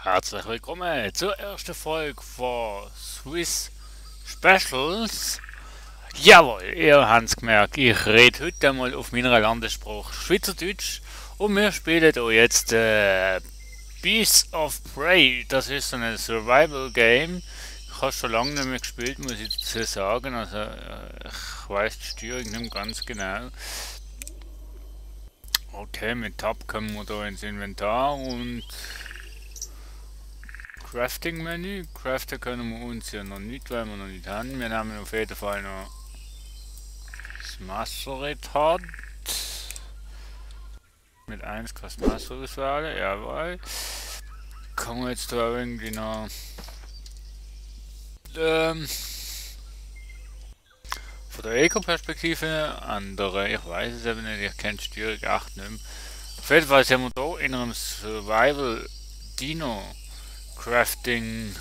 Herzlich willkommen zur ersten Folge von Swiss Specials. Jawohl, ihr habt's gemerkt, ich rede heute mal auf meiner Landessprache Schweizerdeutsch und wir spielen auch jetzt Beasts of Prey. Das ist so ein Survival Game. Ich habe schon lange nicht mehr gespielt, muss ich dazu sagen. Also, ich weiß die Steuerung nicht mehr ganz genau. Okay, mit Tab kommen wir da ins Inventar und Crafting-Menü. Craften können wir uns ja noch nicht, weil wir noch nicht haben. Wir nehmen auf jeden Fall noch das Master-Retard. Mit 1 kann das Master auswählen, jawohl. Kann man jetzt da irgendwie noch von der Eco-Perspektive andere, ich weiß es eben nicht, ich kenne die Steuerung 8 nicht mehr. Auf jeden Fall sind wir hier in einem Survival Dino Crafting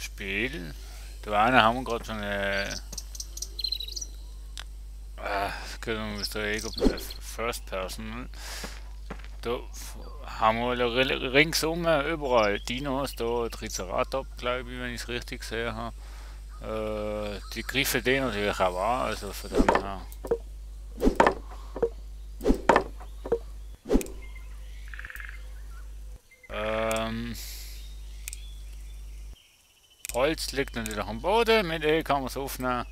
Spiel. Da einen haben wir gerade schon eine. Können wir mit der Ego First Person. Da haben wir ringsum überall Dinos, da Triceratops, glaube ich, wenn ich es richtig gesehen habe. Die greifen den natürlich auch an, also von dem her. Holz liegt natürlich am Boden, mit E kann man es aufnehmen.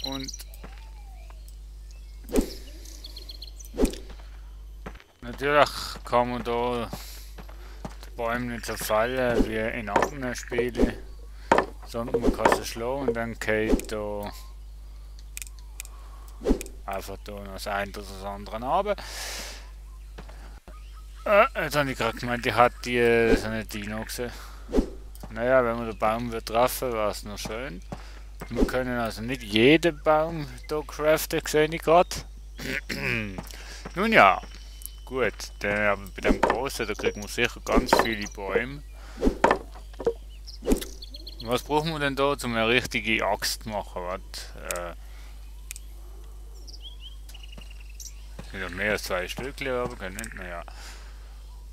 Und natürlich kann man da die Bäume nicht zerfallen wie in anderen Spielen, sondern man kann sie schlagen und dann geht da einfach da noch das eine oder das andere runter. Jetzt habe ich gerade gemeint, ich hatte die so eine Dino gesehen. Naja, wenn man den Baum wird treffen, wäre es noch schön. Wir können also nicht jeden Baum hier craften, sehe ich gerade. Nun ja, gut, aber bei dem großen, da kriegen wir sicher ganz viele Bäume. Was brauchen wir denn da, um eine richtige Axt zu machen? Sind ja mehr als 2 Stückchen, aber können nicht, naja.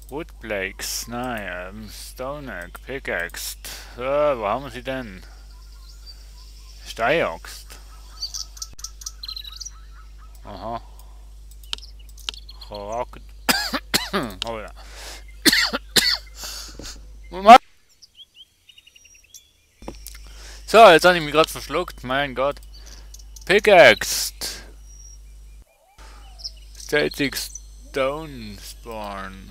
Woodblakes, nein, Stone Egg, Pickaxe. Wo haben wir sie denn? Steinaxt. Aha. Charakter. Oh ja. So, jetzt habe ich mich gerade verschluckt, mein Gott. Pickaxe. Static Stone Spawn.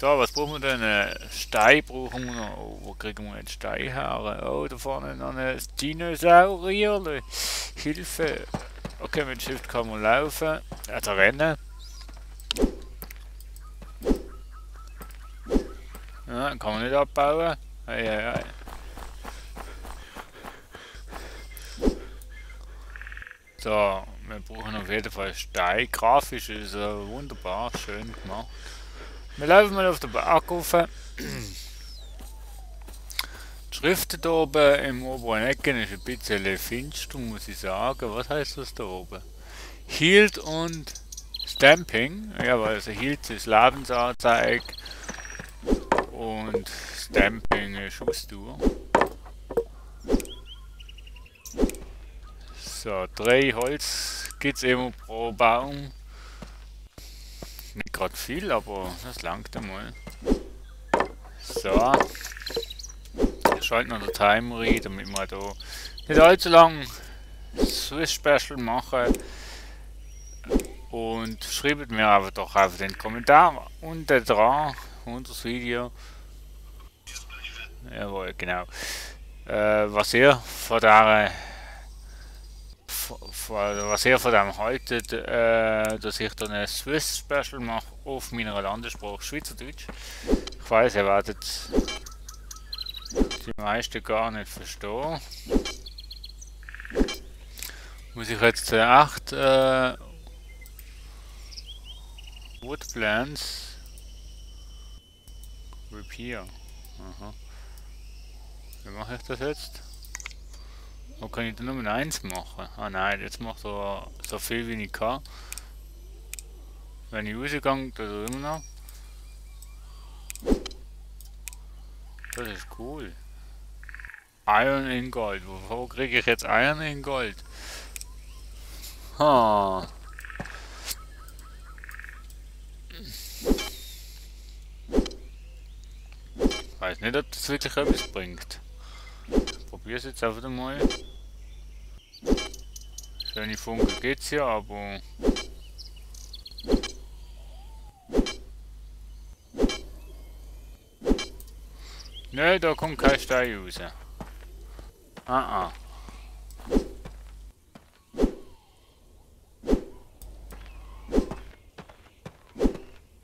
So, was brauchen wir denn? Stein brauchen wir noch. Oh, wo kriegen wir jetzt Stein her? Oh, da vorne noch ein Dinosaurier. Hilfe. Okay, mit Shift kann man laufen. Also rennen. Ja, kann man nicht abbauen. Hey, hey, hey. So, wir brauchen auf jeden Fall Stein. Grafisch ist wunderbar, schön gemacht. Wir laufen mal auf den Berg rauf. Die Schrift hier oben im oberen Ecken ist ein bisschen finster, muss ich sagen. Was heißt das da oben? Healed und Stamping. Ja, also Healed ist Lebensanzeige und Stamping ist Ausdauer. So, 3 Holz gibt es immer pro Baum. Nicht gerade viel, aber das langt einmal. So. Ich schalte noch den Timer rein, damit wir da nicht allzu lang Swiss Special machen. Und schreibt mir aber doch einfach den Kommentar unten dran unter das Video. Jawohl, genau. Was ihr von der was ihr von dem haltet, dass ich dann ein Swiss Special mache auf meiner Landessprache Schweizerdeutsch. Ich weiß, ihr werdet die meisten gar nicht verstehen. Muss ich jetzt 8 Woodplants Repair. Aha. Wie mache ich das jetzt? Wo kann ich denn Nummer 1 machen? Ah nein, jetzt macht er so viel wie ich kann. Wenn ich rausgehe, das ist immer noch. Das ist cool. Iron in Gold. Wo kriege ich jetzt Iron in Gold? Ha. Weiß nicht, ob das wirklich etwas bringt. Ich probiere es jetzt einfach mal. Schöne Funken geht's ja, aber... Ne, da kommt kein Stein raus. Ah, ah.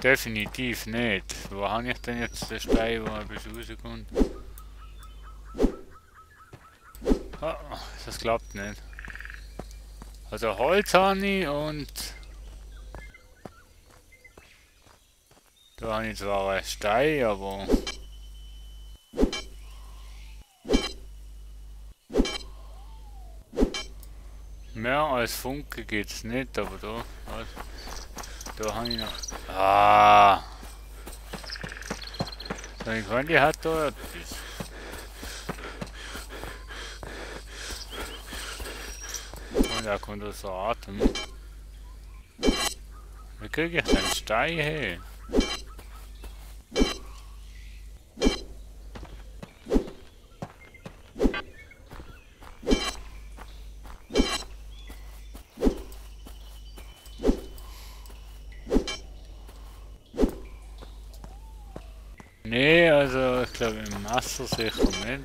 Definitiv nicht. Wo habe ich denn jetzt den Stein, wo etwas rauskommt? Ah, das klappt nicht. Also Holz habe ich und... Da habe ich zwar einen Stein, aber... Mehr als Funke geht's nicht, aber da... Da habe ich noch... Ah! So, ich meine, die hat da etwas. Und da kommt da so Atem. Wie kriege ich den Stein her? Nee, also ich glaube im Messer sicher nicht.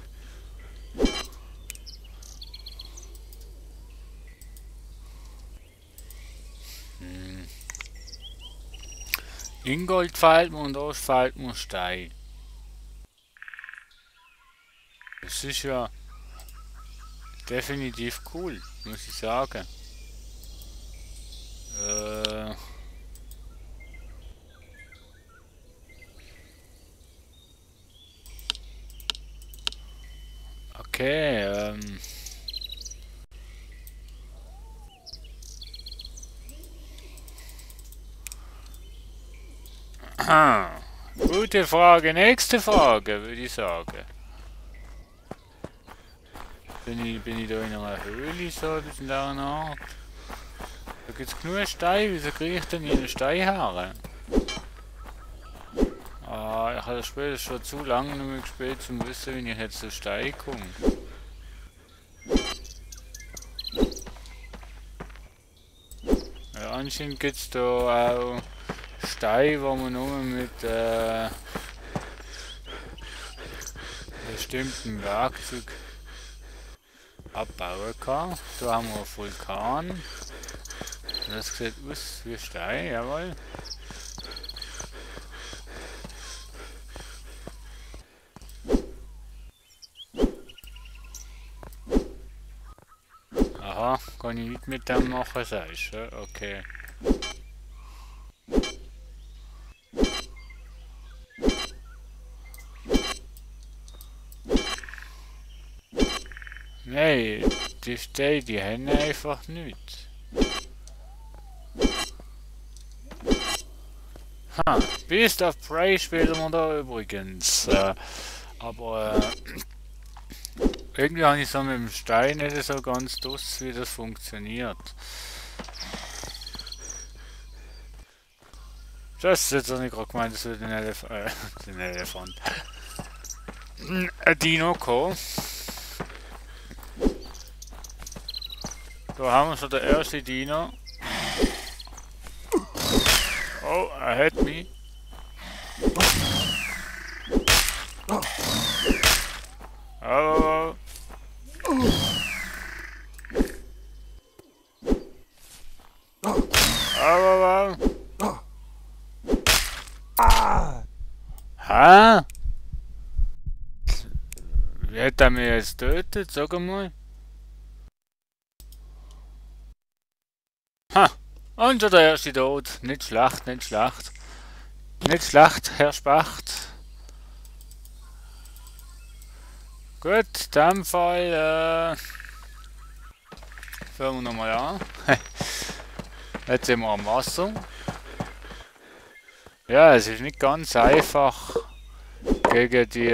Ingold fehlt mir und Ost fehlt mir Stein. Das ist ja definitiv cool, muss ich sagen. Okay, gute Frage, nächste Frage, würde ich sagen. Bin ich da in einer Höhle, so etwas in dieser Art? Da gibt es genug Steine, wieso kriege ich denn hier einen Stein her? Ah, ich habe das Spiel schon zu lange nicht mehr gespielt, um zu wissen, wie ich jetzt zu Stein komme. Ja, anscheinend gibt es da auch Steine, wo man nur mit bestimmten Werkzeug abbauen kann. Da haben wir einen Vulkan. Das sieht aus wie Stein, jawohl. Aha, kann ich nicht mit dem machen, sagst du? Okay. Nein, die Steine, die haben einfach nichts. Ha, Beast of Prey spielen wir da übrigens. Aber irgendwie habe ich so mit dem Stein nicht so ganz dus, wie das funktioniert. Das ist jetzt auch nicht gerade gemeint, das wird ein Elefant. Ein Dino kommen. Da haben wir schon den ersten Dino. Oh, er hat mich. Oh. Oh. Hä? Wie hat er mich jetzt getötet? Sag mal. Ha! Und schon der erste Tod. Nicht schlecht, nicht schlecht. Nicht schlecht, Herr Spacht. Gut, in dem Fall fangen wir nochmal an. Jetzt sind wir am Wasser. Ja, es ist nicht ganz einfach gegen die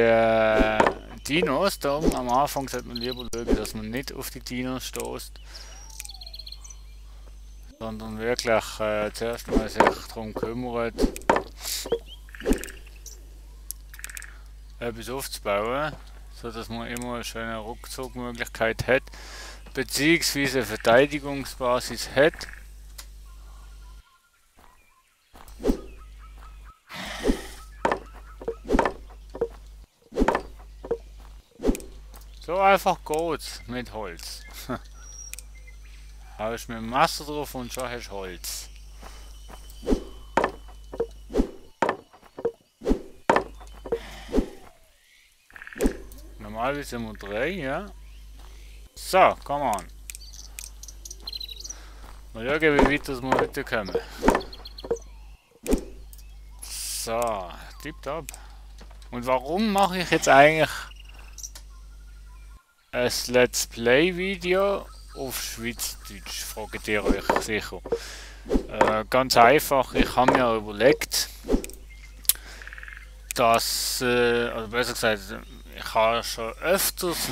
Dinos. Darum am Anfang sollte man lieber schauen, dass man nicht auf die Dinos stoßt, sondern wirklich zuerst mal sich darum kümmert, etwas aufzubauen, sodass man immer eine schöne Rückzugmöglichkeit hat, beziehungsweise eine Verteidigungsbasis hat. So einfach geht's mit Holz. Haust mit dem Messer drauf und schon hast du Holz. Normalerweise sind wir 3, ja. So, come on. Mal schauen, wie weit wir heute kommen. So, tipptopp. Und warum mache ich jetzt eigentlich ein Let's Play Video auf Schweizerdeutsch, fragt ihr euch sicher. Ganz einfach, ich habe mir überlegt, dass, also besser gesagt, ich habe schon öfters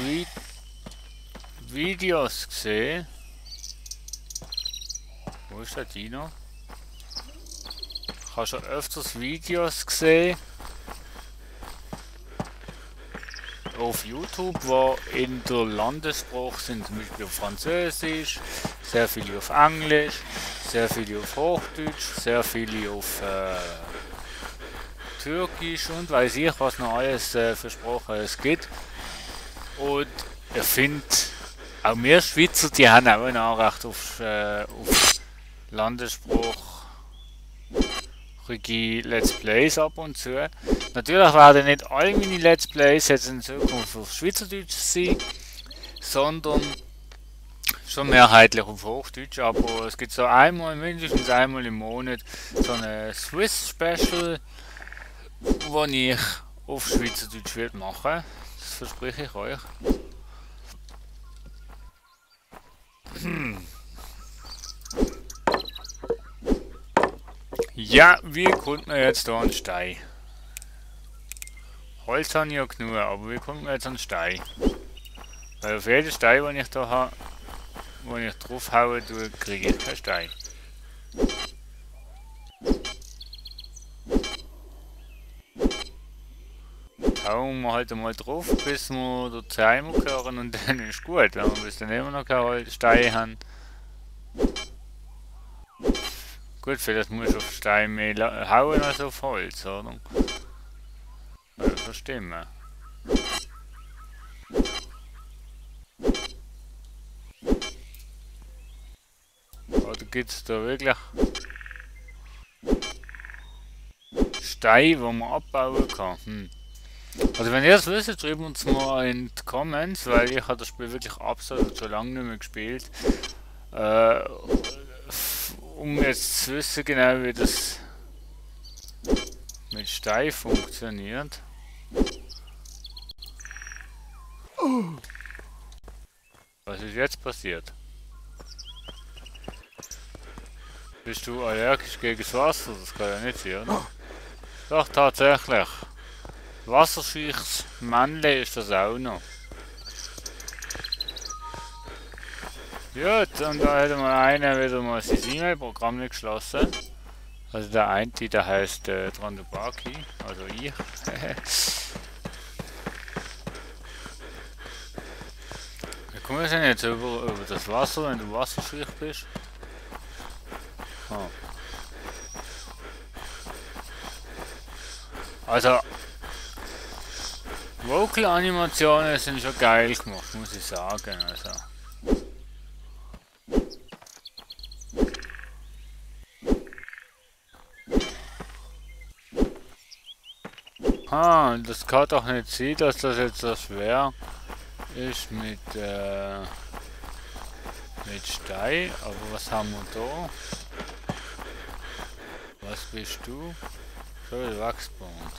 Videos gesehen. Wo ist der Dino? Ich habe schon öfters Videos gesehen auf YouTube, wo in der Landessprache sind, zum Beispiel auf Französisch, sehr viele auf Englisch, sehr viele auf Hochdeutsch, sehr viele auf Türkisch und weiß ich was noch alles für Sprachen es gibt. Und ich finde, auch wir Schweizer, die haben auch ein Anrecht auf Landessprache. Let's Plays ab und zu. Natürlich werden nicht alle meine Let's Plays jetzt in Zukunft auf Schweizerdeutsch sein, sondern schon mehrheitlich auf Hochdeutsch, aber es gibt so mindestens einmal im Monat so eine Swiss Special, wo ich auf Schweizerdeutsch wird machen. Das verspreche ich euch. Ja, wie kommt man jetzt da an Stein? Holz habe ich ja genug, aber wie kommt man jetzt an Stein? Weil auf jeden Stein, den ich da habe, wo ich drauf haue, kriege ich keinen Stein. Hauen wir halt mal drauf, bis wir den Timer hören und dann ist gut. Wenn wir bis dann immer noch keinen Stein haben. Gut, vielleicht muss ich auf Stein mehr hauen als auf Holz, oder? Weil das stimmt. Oder gibt es da wirklich Steine, die man abbauen kann? Also wenn ihr das wisst, schreibt uns mal in die Comments, weil ich habe das Spiel wirklich absolut schon lange nicht mehr gespielt. Um jetzt zu wissen genau, wie das mit Stein funktioniert. Was ist jetzt passiert? Bist du allergisch gegen das Wasser? Das kann ja nicht sein, oder? Doch, tatsächlich. Wasserscheuches Männle ist das auch noch. Gut, und da hat mal einer wieder mal sein E-Mail-Programm nicht geschlossen. Also der eine, der heißt Trandubaki, also ich. Wie kommen wir denn jetzt über das Wasser, wenn du wasserscheu bist? Oh. Also, Vocal-Animationen sind schon geil gemacht, muss ich sagen. Also. Das kann doch nicht sein, dass das jetzt so schwer ist mit Stein. Aber was haben wir da? Was bist du? So ein Wachsband.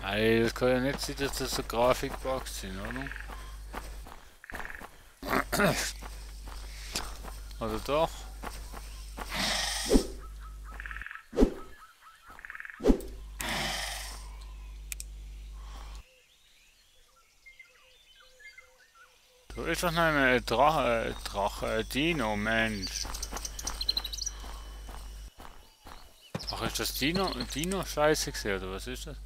Ey, das kann ja nicht sein, dass das so Grafikbugs sind, oder? Oder doch? ist doch noch ein Drache, Dino, Mensch. Ach, ist das Dino-Scheiße gesehen, oder was ist das?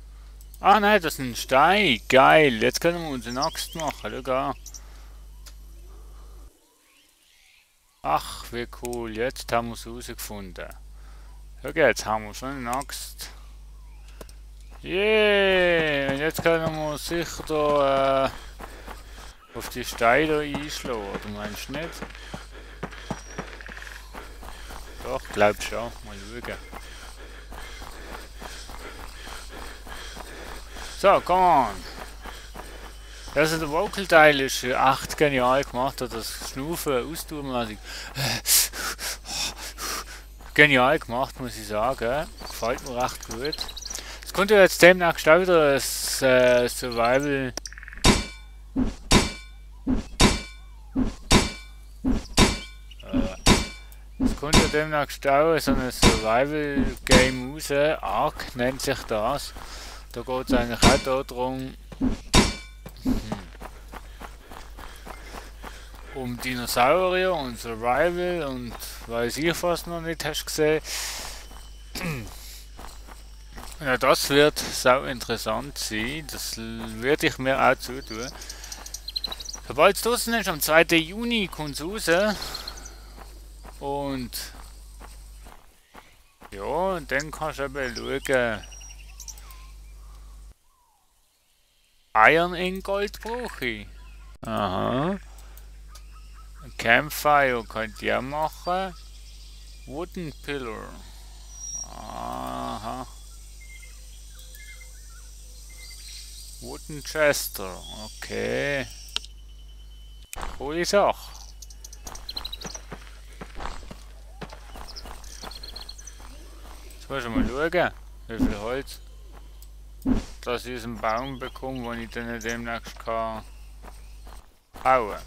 Ah nein, das ist ein Stein. Geil, jetzt können wir uns eine Axt machen, schau an. Ach, wie cool, jetzt haben wir es herausgefunden. Schau, jetzt haben wir schon eine Axt. Yeah, und jetzt können wir sicher da auf die Steine einschlagen, oder meinst du nicht? Doch, glaub schon, mal schauen. So, come on! Also der Vocal-Teil ist echt genial gemacht, das Schnaufen, Austourenmäßig. Genial gemacht, muss ich sagen. Gefällt mir recht gut. Es kommt ja jetzt demnächst auch wieder ein Survival. Es kommt ja demnächst auch so ein Survival-Game raus. Ark nennt sich das. Da geht es eigentlich auch darum, um Dinosaurier und Survival und weiß ich was noch nicht hast gesehen. Ja, das wird sau interessant sein. Das würde ich mir auch zutun. Sobald es draußen ist, am 2. Juni kommt es raus. Und ja, dann kannst du eben schauen. Iron in Gold brauche ich. Aha. Campfire könnt ihr machen. Wooden Pillar. Aha. Wooden Chester. Okay. Coole Sache. Jetzt muss ich mal schauen, wie viel Holz dass ich aus dem Baum bekomme, wo ich dann demnächst kann hauen.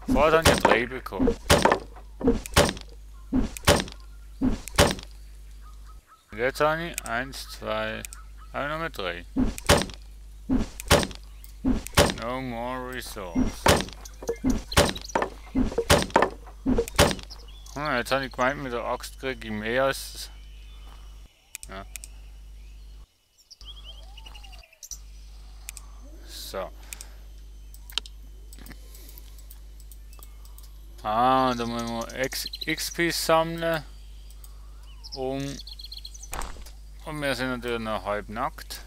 Vorher habe ich 3 bekommen. Und jetzt habe ich 1, 2, auch noch mit 3. No more resource. Jetzt habe ich gemeint, mit der Axt kriege ich mehr als... Ja. So. Ah, da müssen wir XP sammeln. Und wir sind natürlich noch halb nackt.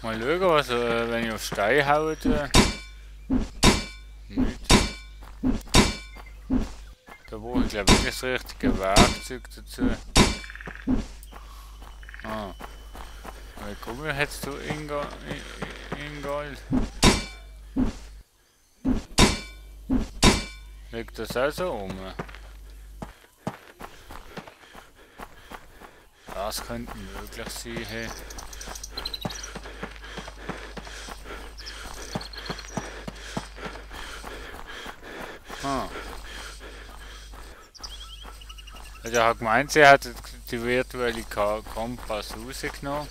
Mal schauen, was, wenn ich auf Stein haue. Nicht. Da brauche ich glaube ich das richtige Werkzeug dazu. Ah. Wie komm ich jetzt zu Ingold? Liegt das auch so rum? Das könnte möglich sein. Hey. Ah. Also ich habe gemeint, sie hat die virtuelle Kompass rausgenommen.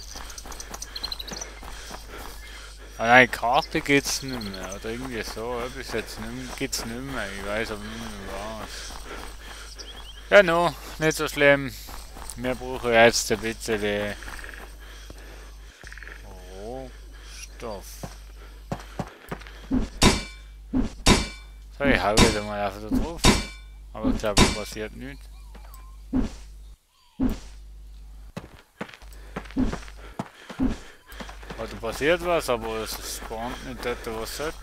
Ah nein, Karte gibt's nicht mehr, oder irgendwie so, etwas jetzt gibt's nicht mehr, ich weiß aber nicht mehr was. Ja no, nicht so schlimm. Wir brauchen jetzt ein bisschen Rohstoff. So, ich hau wieder mal einfach da drauf. Aber ich glaube, es passiert nichts. Oder passiert was, aber es spawnt nicht dort, was sollte.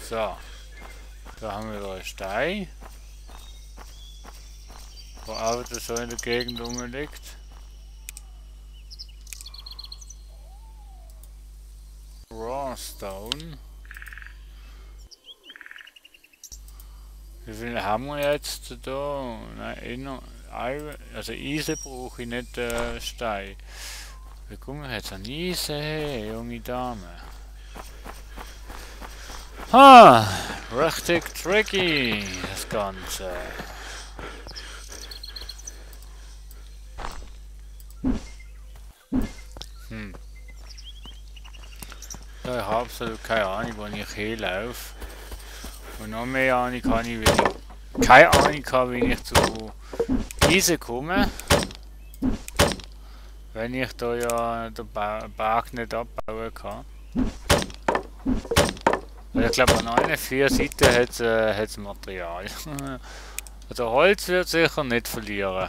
So. Da haben wir da einen Stein. Wo auch das so in der Gegend rumliegt. Rawstone. Wie viel haben wir jetzt da? Nein, also Eisen brauche ich nicht Stein. Wie kommen wir jetzt an Eisen her, junge Dame? Ha! Richtig tricky, das Ganze. Ja, ich habe absolut keine Ahnung, wo ich hinlaufe. Und noch mehr Ahnung habe ich, wie keine Ahnung habe, wie ich zu Eisen komme. Wenn ich da ja den Berg nicht abbauen kann. Weil ich glaube, an einer 4 Seiten hat es Material. Also Holz wird sicher nicht verlieren.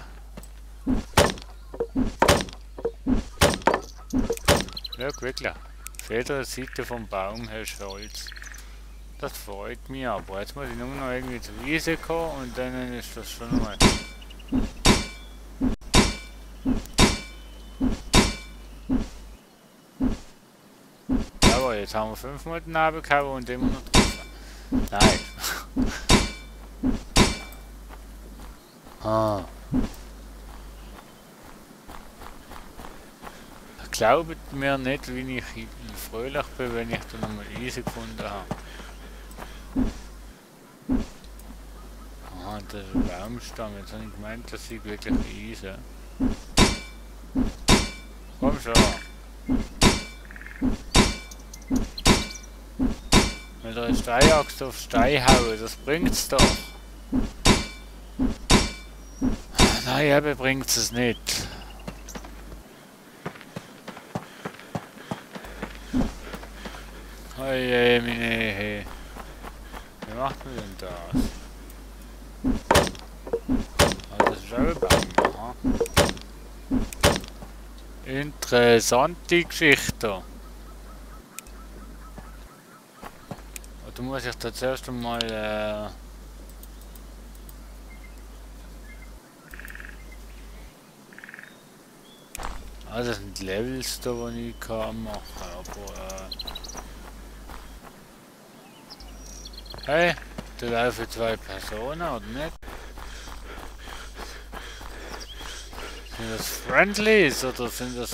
Ja, wirklich. Auf jeder Seite vom Baum hast du Holz. Das freut mich aber. Jetzt muss ich nur noch irgendwie zur Wiese kommen und dann ist das schon mal. Aber jetzt haben wir 5-mal den Nabel gehauen und immer noch getroffen. Nein. Ah. Glaubt mir nicht, wie ich fröhlich bin, wenn ich da nochmal Eisen gefunden habe. Ah, das ist ein Baumstamm. Jetzt habe ich gemeint, das ist wirklich Eisen. Komm schon. Wenn der Steinachs auf Stein hauen, das bringt's doch. Nein, eben bringt's es nicht. Oje, meine. Wie macht man denn das? Ah, das ist auch ein Baum, aha. Interessante Geschichte. Da muss ich da zuerst einmal das sind Levels da, die ich kann machen, aber hey, da laufen 2 Personen, oder nicht? Sind das Friendlies oder sind das...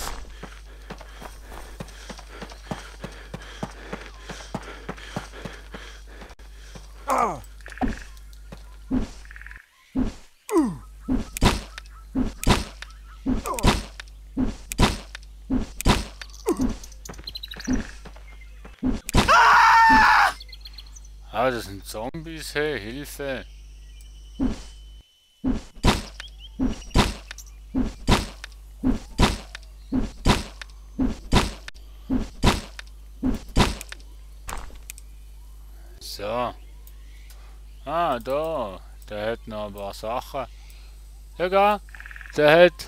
Ah, das sind Zombies, hey, Hilfe! So. Ah, da. Der hat noch ein paar Sachen. Sogar, der hat...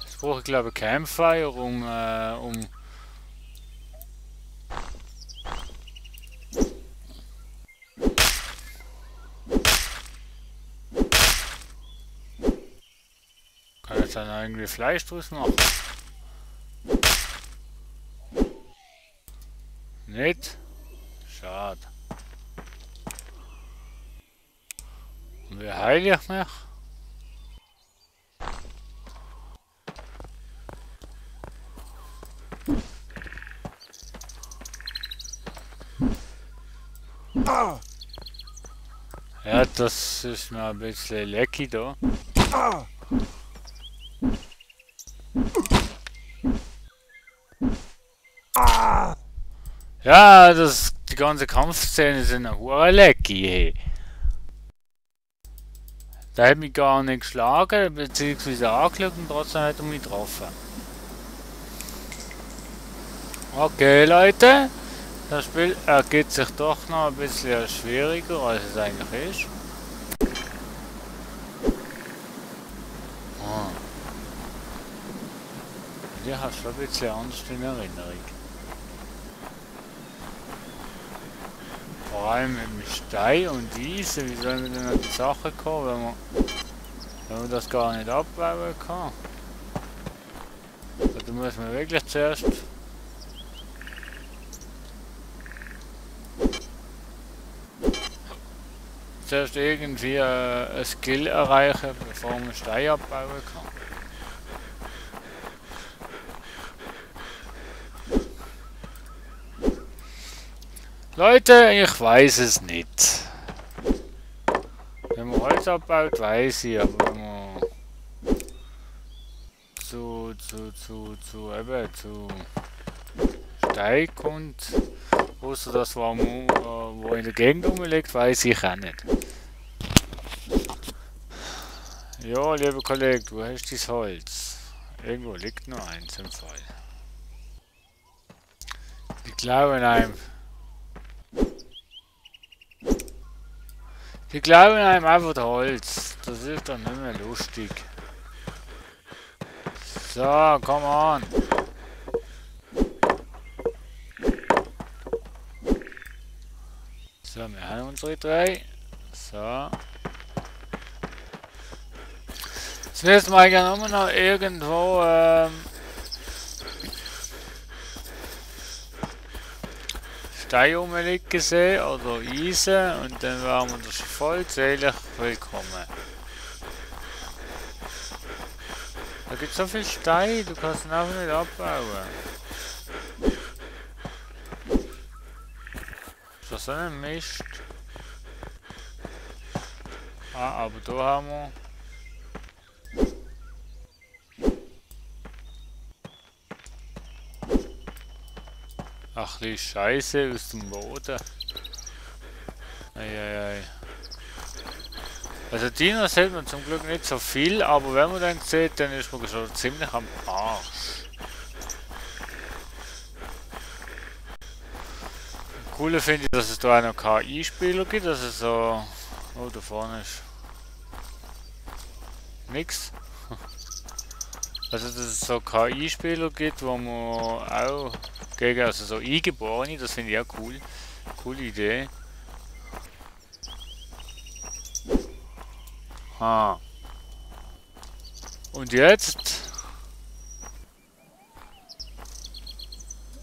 Jetzt brauche ich glaube Campfire, um... Kann jetzt dann irgendwie Fleisch draus machen? Nicht? Schade. Und wie heile ich mich? Ja, das ist mir ein bisschen lecky da. Ja, die ganze Kampfszene sind eine hure lecky, hey. Der hat mich gar nicht geschlagen, beziehungsweise angeschaut und trotzdem hat er mich getroffen. Okay, Leute. Das Spiel ergibt sich doch noch ein bisschen schwieriger, als es eigentlich ist. Ah. Die hast du schon ein bisschen anders in Erinnerung. Vor allem mit dem Stein und Eisen, wie sollen wir denn an die Sache kommen, wenn man das gar nicht abbauen kann? Da muss man wirklich zuerst irgendwie ein Skill erreichen, bevor man Stein abbauen kann. Leute, ich weiß es nicht. Wenn man Holz abbaut, weiß ich, aber wenn man zu Stein kommt, außer das, wo in der Gegend rumliegt, weiß ich auch nicht. Ja, lieber Kollege, du hast dein Holz. Irgendwo liegt noch eins im Fall. Die klauen einem. Die klauen einem einfach das Holz. Das ist doch nicht mehr lustig. So, come on. So, wir haben unsere drei. So. Jetzt müssen wir ja immer noch irgendwo Stein rumliegen sehen oder Eisen und dann wären wir da schon vollzählig willkommen. Da gibt es so viel Stein, du kannst ihn einfach nicht abbauen. Ist das so ein Mist? Ah, aber da haben wir... Ach, die Scheiße aus dem Boden. Eieiei. Also Dinos sieht man zum Glück nicht so viel, aber wenn man dann sieht, dann ist man schon ziemlich am Arsch. Coole finde ich, dass es da auch noch KI-Spieler gibt, dass es so... Oh, da vorne ist... Nix. Also dass es so KI-Spieler gibt, wo man auch gegen, also so Eingeborene, das finde ich auch cool. Coole Idee. Ha. Und jetzt?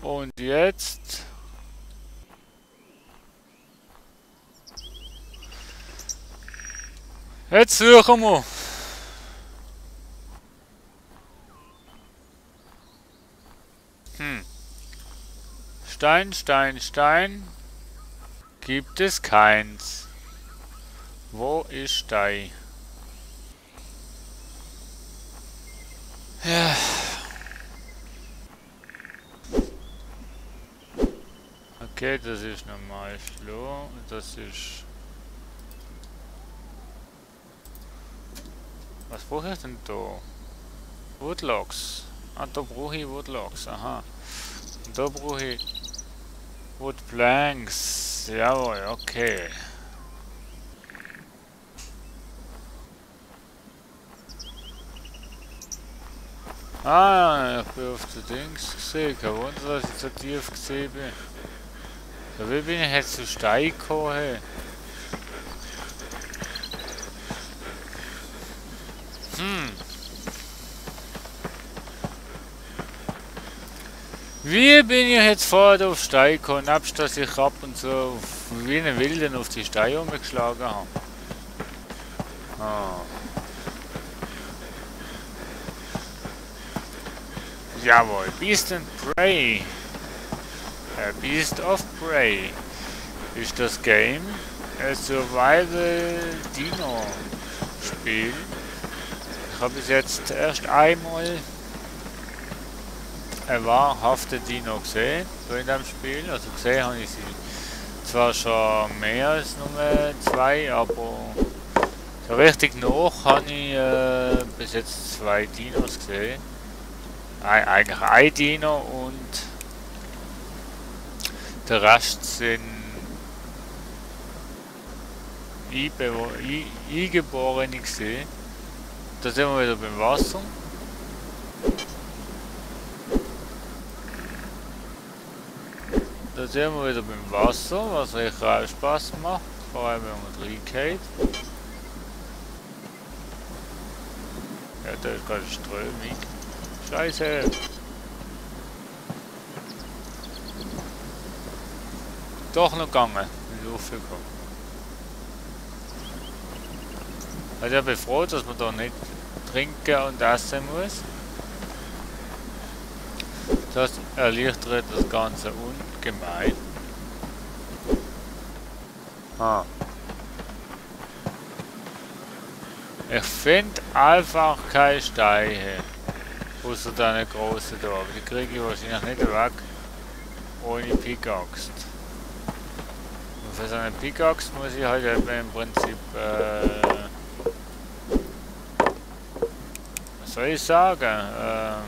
Und jetzt? Jetzt suchen wir. Stein, Stein, Stein. Gibt es keins. Wo ist Stein? Ja. Okay, das ist normal Floh. Das ist... Was brauche ich denn da? Woodlogs. Ah, da brauche ich Woodlogs. Aha. Und da brauche ich Wood Planks. Jawohl, okay. Ah, ich bin auf den Dings gesehen. Kein Wunder, dass ich so tief gesehen bin. So, wie bin ich jetzt zu Stein gekommen? Hey? Wie bin ich jetzt vorher auf Stein gekommen, nebst dass ich ab und zu wie eine Wilden auf die Steine umgeschlagen habe? Ah. Jawohl, Beast and Prey. Beast of Prey ist das Game. Ein Survival Dino Spiel. Ich habe bis jetzt erst einmal ein wahrhafter Dino gesehen, so in dem Spiel. Also gesehen habe ich sie zwar schon mehr als nur zwei, aber so richtig noch habe ich bis jetzt zwei Dinos gesehen. Eigentlich ein Dino und der Rest sind Eingeborene gesehen. Da sind wir wieder beim Wasser. Da sind wir wieder beim Wasser, was echt auch Spaß macht, vor allem wenn man reingeht. Ja, da ist gerade Strömung. Scheiße! Doch noch gegangen, nicht aufgekommen. Also ich bin froh, dass man da nicht trinken und essen muss. Das erleichtert das Ganze ungemein. Ah. Ich finde einfach keine Steine. Außer deine großen da. Aber die kriege ich wahrscheinlich nicht weg. Ohne Pickaxe. Und für so eine Pickaxe muss ich halt eben im Prinzip, was soll ich sagen?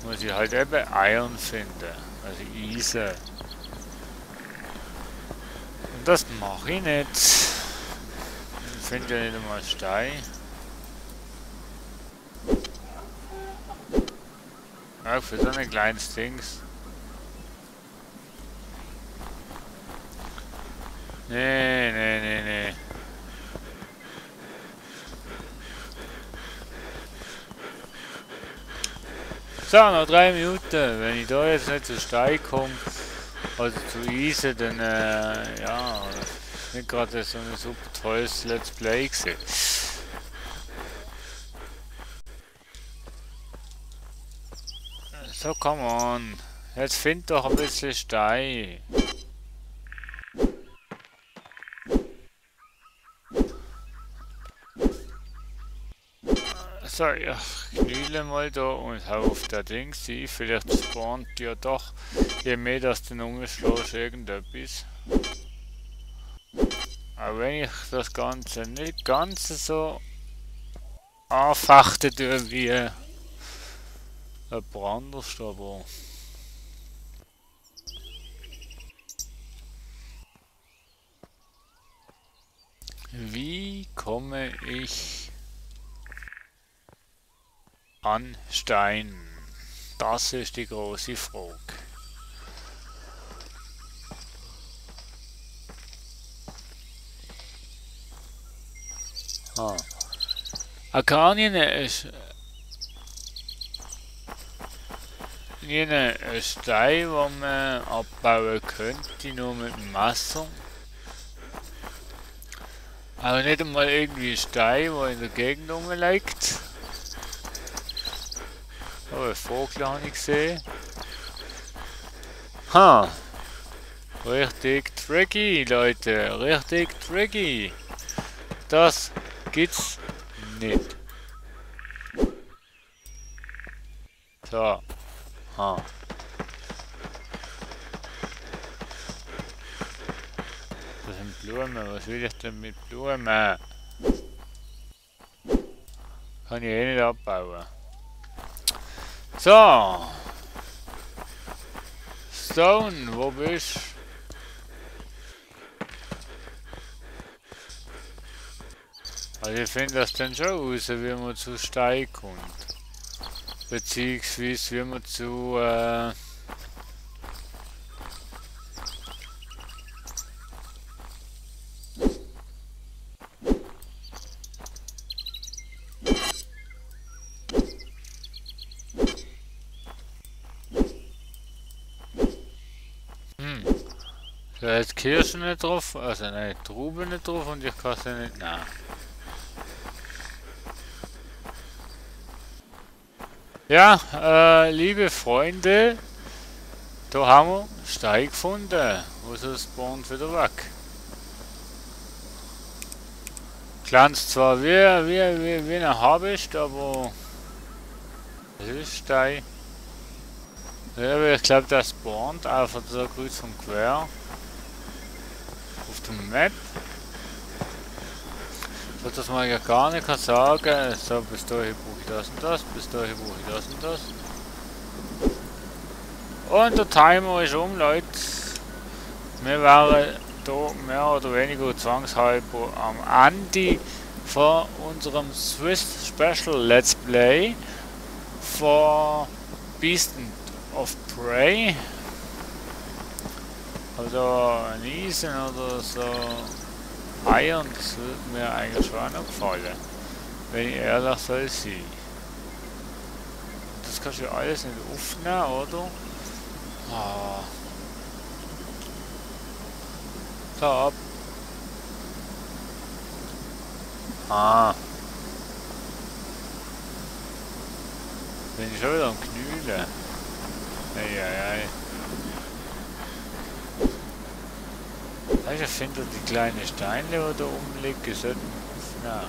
Muss ich halt eben Iron finden. Also Eisen. Und das mache ich nicht. Ich finde ja nicht einmal Stein. Ja, für so ein kleines Dings. Nee. So, noch 3 Minuten. Wenn ich da jetzt nicht zu Stein komme, also zu Eisen, dann ja, nicht gerade so ein super tolles Let's Play gewesen. So, come on. Jetzt find doch ein bisschen Stein. So, ich knühle mal da und hau auf der Dings ein. Vielleicht spawnt ja doch, je mehr dass du umschlägst, irgendetwas. Aber wenn ich das Ganze nicht ganz so anfechten tue wie jemand anders, aber wie komme ich an Stein? Das ist die große Frage. Arkanien ist ein Stein, den man abbauen könnte, nur mit dem Messer. Aber nicht einmal irgendwie ein Stein, der in der Gegend rumliegt. Oh, ein Vogel habe ich gesehen. Ha! Richtig tricky, Leute. Richtig tricky. Das gibt's nicht. So. Ha. Das sind Blumen. Was will ich denn mit Blumen? Kann ich eh nicht abbauen. So. Stone, wo bist du? Also ich finde das dann schon raus, wie man zu Stein kommt. Beziehungsweise wie man zu da ist Kirschen nicht drauf, also nein, Trauben nicht drauf und ich kann sie nicht nehmen. Ja, liebe Freunde, da haben wir Stein gefunden. Wo ist das spawnt wieder weg? Glanzt zwar wie ein Habicht, aber es ist Stein. Ja, aber ich glaube, das spawnt einfach so kreuz und quer auf dem Map. So dass man ja gar nicht kann sagen, so bis dahin brauche ich das und das, bis dahin brauche ich das und das. Und der Timer ist um, Leute. Wir wären da mehr oder weniger zwangshalber am Ende von unserem Swiss Special Let's Play for Beast of Prey. Also ein Eisen oder so Iron, das würde mir eigentlich schon noch gefallen, wenn ich ehrlich soll sein. Das kannst du ja alles nicht aufnehmen, oder? Ah. So ab. Ah. Bin ich schon wieder am Knüdeln. Eieiei. Ich finde die kleinen Steine, die da oben liegen, sollten na,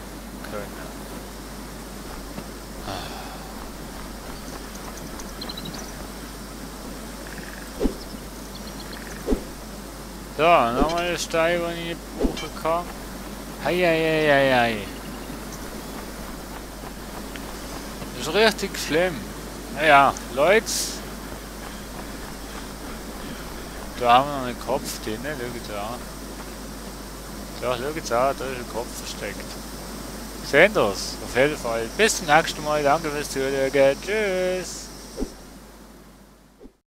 können. So, nochmal ein Stein, den ich nicht brauchen kann. Hei. Das ist richtig schlimm. Naja, Leute. Da haben wir noch einen Kopf drin, schaut an. Ja, schaut an, da ist ein Kopf versteckt. Seht ihr's? Auf jeden Fall. Bis zum nächsten Mal. Danke fürs Zuhören. Tschüss.